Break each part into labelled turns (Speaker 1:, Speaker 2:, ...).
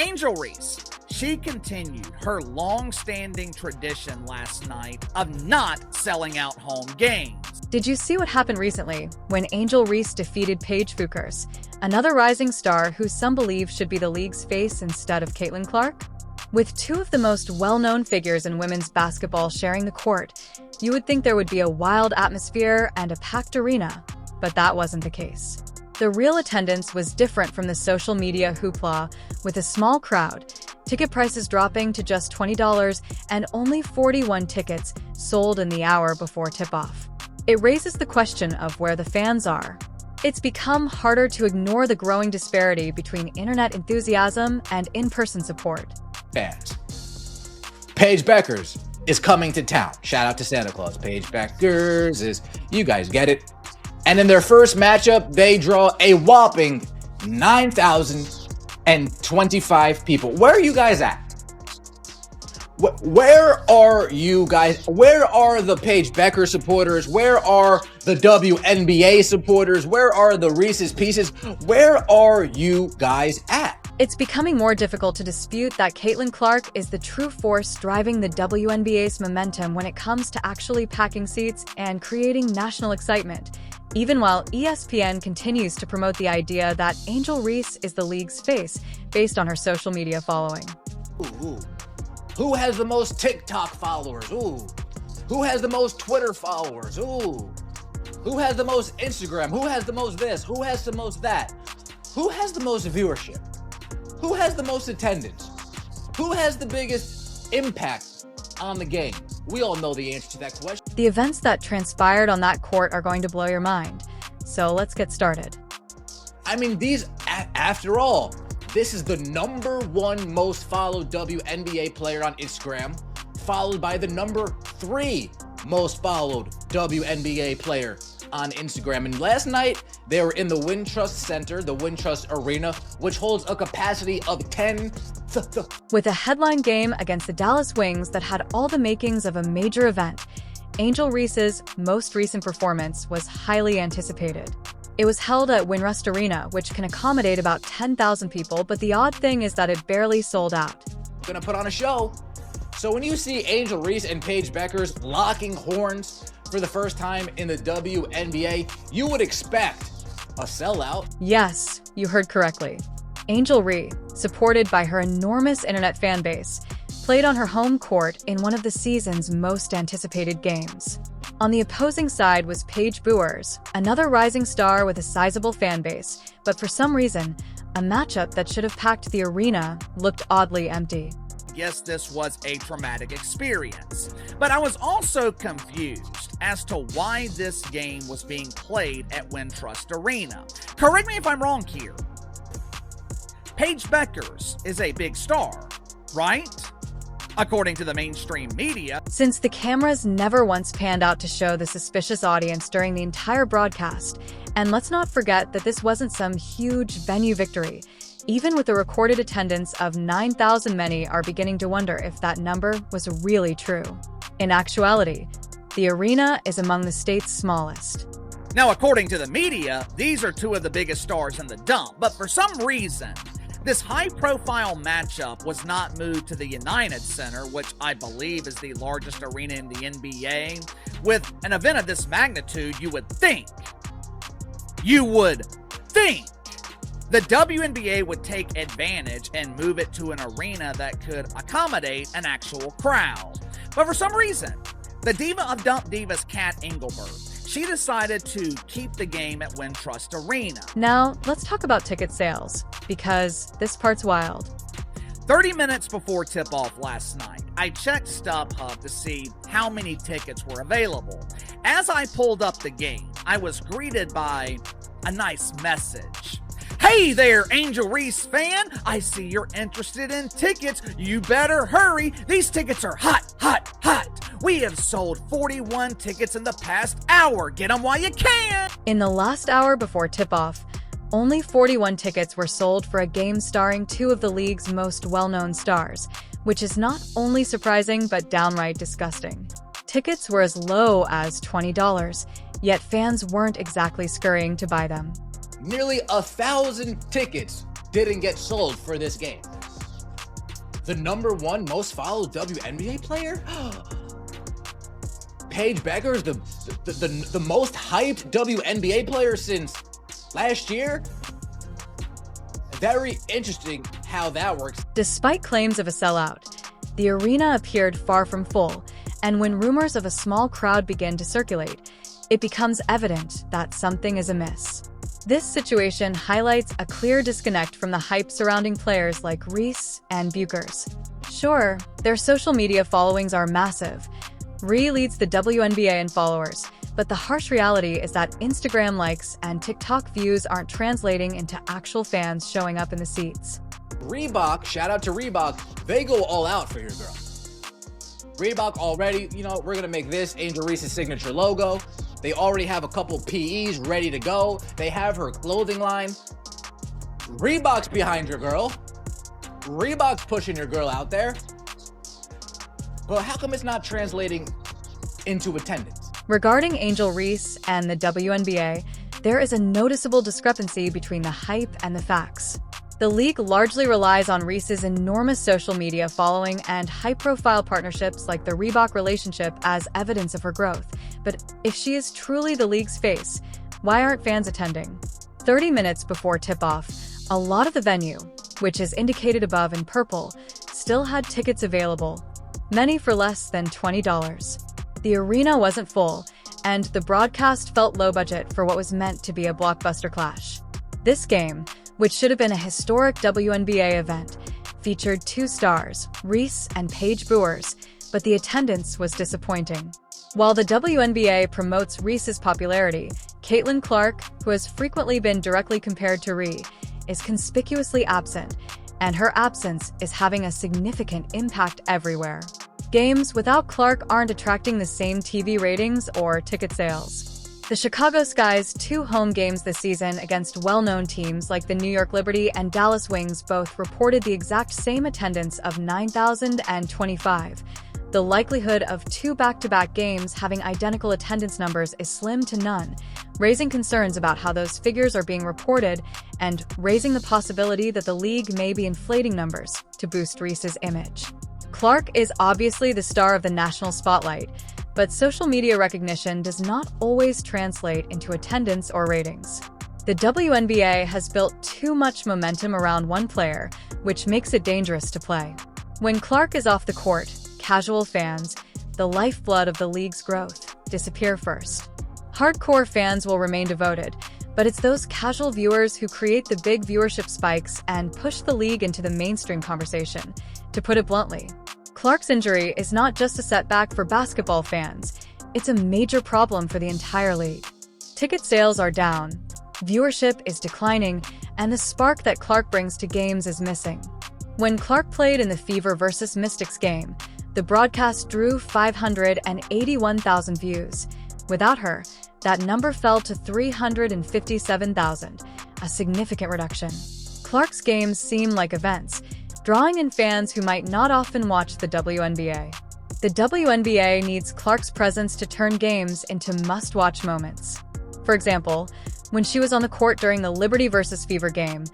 Speaker 1: Angel Reese, she continued her long-standing tradition last night of not selling out home games.
Speaker 2: Did you see what happened recently when Angel Reese defeated Paige Bueckers, another rising star who some believe should be the league's face instead of Caitlin Clark? With two of the most well-known figures in women's basketball sharing the court, you would think there would be a wild atmosphere and a packed arena, but that wasn't the case. The real attendance was different from the social media hoopla, with a small crowd, ticket prices dropping to just $20 and only 41 tickets sold in the hour before tip-off. It raises the question of where the fans are. It's become harder to ignore the growing disparity between internet enthusiasm and in-person support.
Speaker 3: Fans. Paige Bueckers is coming to town. Shout out to Santa Claus. Paige Bueckers is, you guys get it. And in their first matchup, they draw a whopping 9,025 people. Where are you guys at? Where are you guys? Where are the Paige Bueckers supporters? Where are the WNBA supporters? Where are the Reese's Pieces? Where are you guys at?
Speaker 2: It's becoming more difficult to dispute that Caitlin Clark is the true force driving the WNBA's momentum when it comes to actually packing seats and creating national excitement, even while ESPN continues to promote the idea that Angel Reese is the league's face based on her social media following.
Speaker 3: Ooh. Who has the most TikTok followers? Ooh. Who has the most Twitter followers? Ooh. Who has the most Instagram? Who has the most this? Who has the most that? Who has the most viewership? Who has the most attendance? Who has the biggest impact on the game? We all know the answer to that question.
Speaker 2: The events that transpired on that court are going to blow your mind. So let's get started.
Speaker 3: I mean, after all, this is the #1 most followed WNBA player on Instagram, followed by the #3 most followed WNBA player on Instagram. And last night, they were in the Wintrust Center, the Wintrust Arena, which holds a capacity of 10.
Speaker 2: With a headline game against the Dallas Wings that had all the makings of a major event, Angel Reese's most recent performance was highly anticipated. It was held at Wintrust Arena, which can accommodate about 10,000 people, but the odd thing is that it barely sold out.
Speaker 3: Gonna put on a show. So when you see Angel Reese and Paige Bueckers locking horns for the first time in the WNBA, you would expect a sellout.
Speaker 2: Yes, you heard correctly. Angel Reese, supported by her enormous internet fan base, played on her home court in one of the season's most anticipated games. On the opposing side was Paige Bueckers, another rising star with a sizable fan base, but for some reason, a matchup that should have packed the arena looked oddly empty.
Speaker 1: Yes, this was a traumatic experience, but I was also confused as to why this game was being played at Wintrust Arena. Correct me if I'm wrong here. Paige Bueckers is a big star, right? According to the mainstream media.
Speaker 2: Since the cameras never once panned out to show the suspicious audience during the entire broadcast, and let's not forget that this wasn't some huge venue victory. Even with a recorded attendance of 9,000, many are beginning to wonder if that number was really true. In actuality, the arena is among the state's smallest.
Speaker 1: Now, according to the media, these are two of the biggest stars in the dump, but for some reason, this high-profile matchup was not moved to the United Center, which I believe is the largest arena in the NBA. With an event of this magnitude, you would think the WNBA would take advantage and move it to an arena that could accommodate an actual crowd. But for some reason, the diva of Dump Divas, Kat Engelberg, she decided to keep the game at Wintrust Arena.
Speaker 2: Now, let's talk about ticket sales, because this part's wild.
Speaker 1: 30 minutes before tip-off last night, I checked StubHub to see how many tickets were available. As I pulled up the game, I was greeted by a nice message. Hey there, Angel Reese fan! I see you're interested in tickets. You better hurry. These tickets are hot, hot, hot. We have sold 41 tickets in the past hour. Get them while you can.
Speaker 2: In the last hour before tip-off, only 41 tickets were sold for a game starring two of the league's most well-known stars, which is not only surprising but downright disgusting. Tickets were as low as $20, yet fans weren't exactly scurrying to buy them.
Speaker 3: Nearly 1,000 tickets didn't get sold for this game. the #1 most followed WNBA player? Paige Becker is the most hyped WNBA player since last year? Very interesting how that works.
Speaker 2: Despite claims of a sellout, the arena appeared far from full, and when rumors of a small crowd begin to circulate, it becomes evident that something is amiss. This situation highlights a clear disconnect from the hype surrounding players like Reese and Buchers. Sure, their social media followings are massive. Ree leads the WNBA in followers, but the harsh reality is that Instagram likes and TikTok views aren't translating into actual fans showing up in the seats.
Speaker 3: Reebok, shout out to Reebok, they go all out for your girl. Reebok already, we're going to make this Angel Reese's signature logo. They already have a couple PEs ready to go. They have her clothing line. Reebok's behind your girl. Reebok's pushing your girl out there. But how come it's not translating into attendance?
Speaker 2: Regarding Angel Reese and the WNBA, there is a noticeable discrepancy between the hype and the facts. The league largely relies on Reese's enormous social media following and high-profile partnerships like the Reebok relationship as evidence of her growth. But if she is truly the league's face, why aren't fans attending? 30 minutes before tip-off, a lot of the venue, which is indicated above in purple, still had tickets available, many for less than $20. The arena wasn't full, and the broadcast felt low budget for what was meant to be a blockbuster clash. This game, which should have been a historic WNBA event, featured 2 stars, Reese and Paige Buchers, but the attendance was disappointing. While the WNBA promotes Reese's popularity, Caitlin Clark, who has frequently been directly compared to Ree, is conspicuously absent, and her absence is having a significant impact everywhere. Games without Clark aren't attracting the same TV ratings or ticket sales. The Chicago Sky's 2 home games this season against well-known teams like the New York Liberty and Dallas Wings both reported the exact same attendance of 9,025. The likelihood of 2 back-to-back games having identical attendance numbers is slim to none, raising concerns about how those figures are being reported and raising the possibility that the league may be inflating numbers to boost Reese's image. Clark is obviously the star of the national spotlight, but social media recognition does not always translate into attendance or ratings. The WNBA has built too much momentum around one player, which makes it dangerous to play. When Clark is off the court, casual fans, the lifeblood of the league's growth, disappear first. Hardcore fans will remain devoted, but it's those casual viewers who create the big viewership spikes and push the league into the mainstream conversation. To put it bluntly, Clark's injury is not just a setback for basketball fans, it's a major problem for the entire league. Ticket sales are down, viewership is declining, and the spark that Clark brings to games is missing. When Clark played in the Fever vs. Mystics game, the broadcast drew 581,000 views. Without her, that number fell to 357,000, a significant reduction. Clark's games seem like events, drawing in fans who might not often watch the WNBA. The WNBA needs Clark's presence to turn games into must-watch moments. For example, when she was on the court during the Liberty vs. Fever game,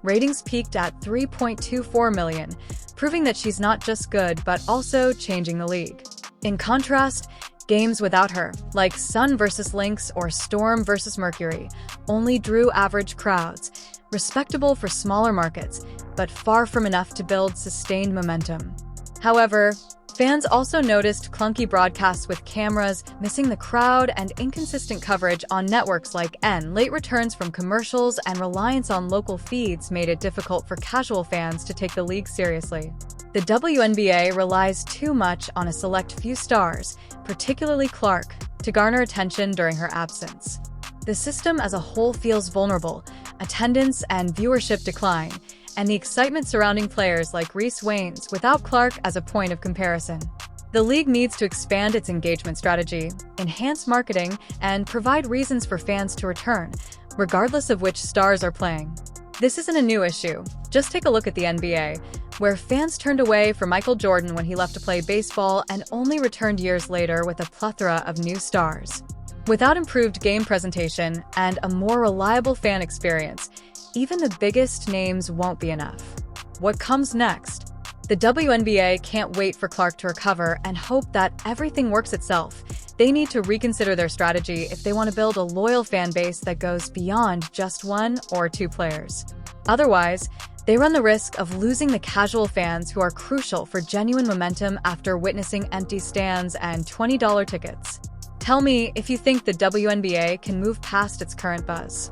Speaker 2: ratings peaked at 3.24 million, proving that she's not just good but also changing the league. In contrast, games without her, like Sun vs. Lynx or Storm vs. Mercury, only drew average crowds, respectable for smaller markets, but far from enough to build sustained momentum. However, fans also noticed clunky broadcasts with cameras, missing the crowd, and inconsistent coverage on networks like N. Late returns from commercials and reliance on local feeds made it difficult for casual fans to take the league seriously. The WNBA relies too much on a select few stars, particularly Clark, to garner attention during her absence. The system as a whole feels vulnerable, attendance and viewership decline, and the excitement surrounding players like Reese wanes without Clark as a point of comparison. The league needs to expand its engagement strategy, enhance marketing, and provide reasons for fans to return, regardless of which stars are playing. This isn't a new issue. Just take a look at the NBA, where fans turned away from Michael Jordan when he left to play baseball and only returned years later with a plethora of new stars. Without improved game presentation and a more reliable fan experience, even the biggest names won't be enough. What comes next? The WNBA can't wait for Clark to recover and hope that everything works itself. They need to reconsider their strategy if they want to build a loyal fan base that goes beyond just one or two players. Otherwise, they run the risk of losing the casual fans who are crucial for genuine momentum after witnessing empty stands and $20 tickets. Tell me if you think the WNBA can move past its current buzz.